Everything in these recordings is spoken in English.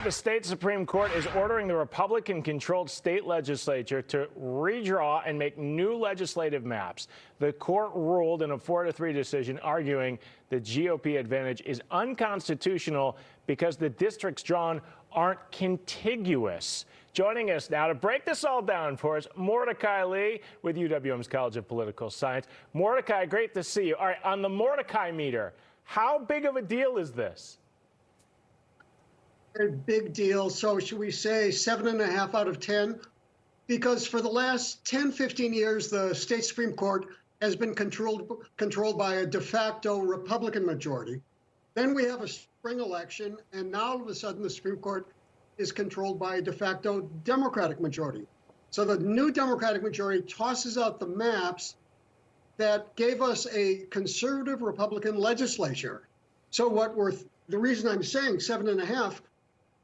The state Supreme Court is ordering the Republican-controlled state legislature to redraw and make new legislative maps. The court ruled in a 4-3 decision, arguing the GOP advantage is unconstitutional because the districts drawn aren't contiguous. Joining us now to break this all down for us, Mordecai Lee with UW-M's College of Political Science. Mordecai, great to see you. All right, on the Mordecai meter, how big of a deal is this? A big deal. So should we say 7.5 out of 10? Because for the last 10, 15 years, the state Supreme Court has been controlled by a de facto Republican majority. Then we have a spring election, and now all of a sudden the Supreme Court is controlled by a de facto Democratic majority. So the new Democratic majority tosses out the maps that gave us a conservative Republican legislature. So the reason I'm saying 7.5,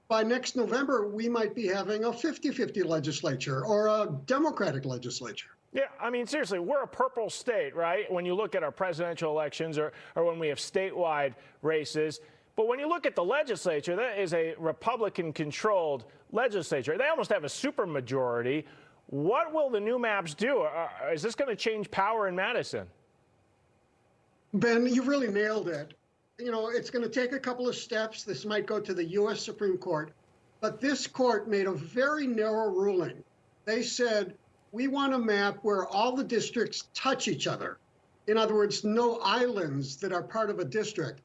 by next November, we might be having a 50-50 legislature or a Democratic legislature. Yeah, I mean, seriously, we're a purple state, right? When you look at our presidential elections or when we have statewide races. But when you look at the legislature, that is a Republican-controlled legislature. They almost have a supermajority. What will the new maps do? Is this going to change power in Madison? Ben, you really nailed it. You know, it's going to take a couple of steps. This might go to the U.S. Supreme Court. But this court made a very narrow ruling. They said, we want a map where all the districts touch each other. In other words, no islands that are part of a district.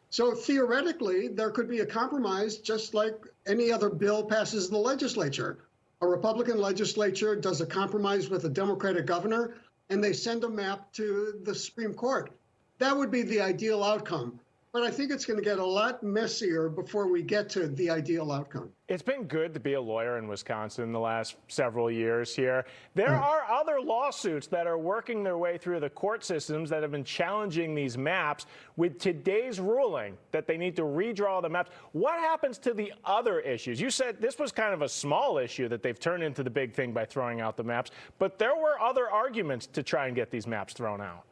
So theoretically, there could be a compromise, just like any other bill passes the legislature. A Republican legislature does a compromise with a Democratic governor, and they send a map to the Supreme Court. That would be the ideal outcome. But I think it's going to get a lot messier before we get to the ideal outcome. It's been good to be a lawyer in Wisconsin the last several years here. There are other lawsuits that are working their way through the court systems that have been challenging these maps with today's ruling that they need to redraw the maps. What happens to the other issues? You said this was kind of a small issue that they've turned into the big thing by throwing out the maps, but there were other arguments to try and get these maps thrown out.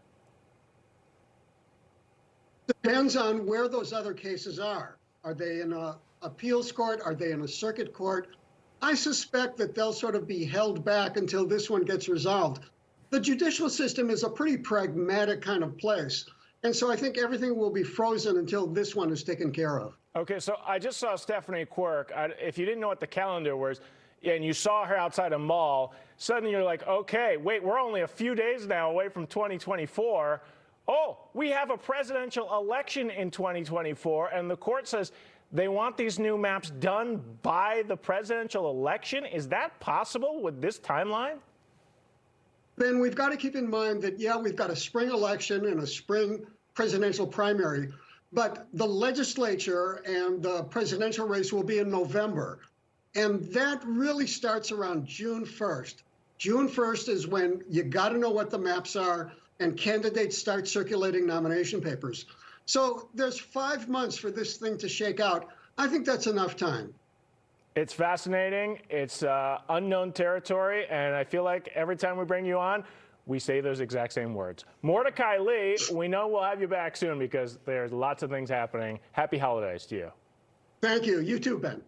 Depends on where those other cases are. Are they in an appeals court? Are they in a circuit court? I suspect that they'll sort of be held back until this one gets resolved. The judicial system is a pretty pragmatic kind of place. And so I think everything will be frozen until this one is taken care of. Okay, so I just saw Stephanie Quirk. If you didn't know what the calendar was, and you saw her outside a mall, suddenly you're like, okay, wait, we're only a few days now away from 2024. Oh, we have a presidential election in 2024, and the court says they want these new maps done by the presidential election. Is that possible with this timeline? Ben, we've got to keep in mind that, yeah, we've got a spring election and a spring presidential primary, but the legislature and the presidential race will be in November. And that really starts around June 1st. June 1st is when you got to know what the maps are, and candidates start circulating nomination papers. So there's 5 months for this thing to shake out. I think that's enough time. It's fascinating. It's unknown territory, and I feel like every time we bring you on, we say those exact same words. Mordecai Lee, we know we'll have you back soon because there's lots of things happening. Happy holidays to you. Thank you. You too, Ben.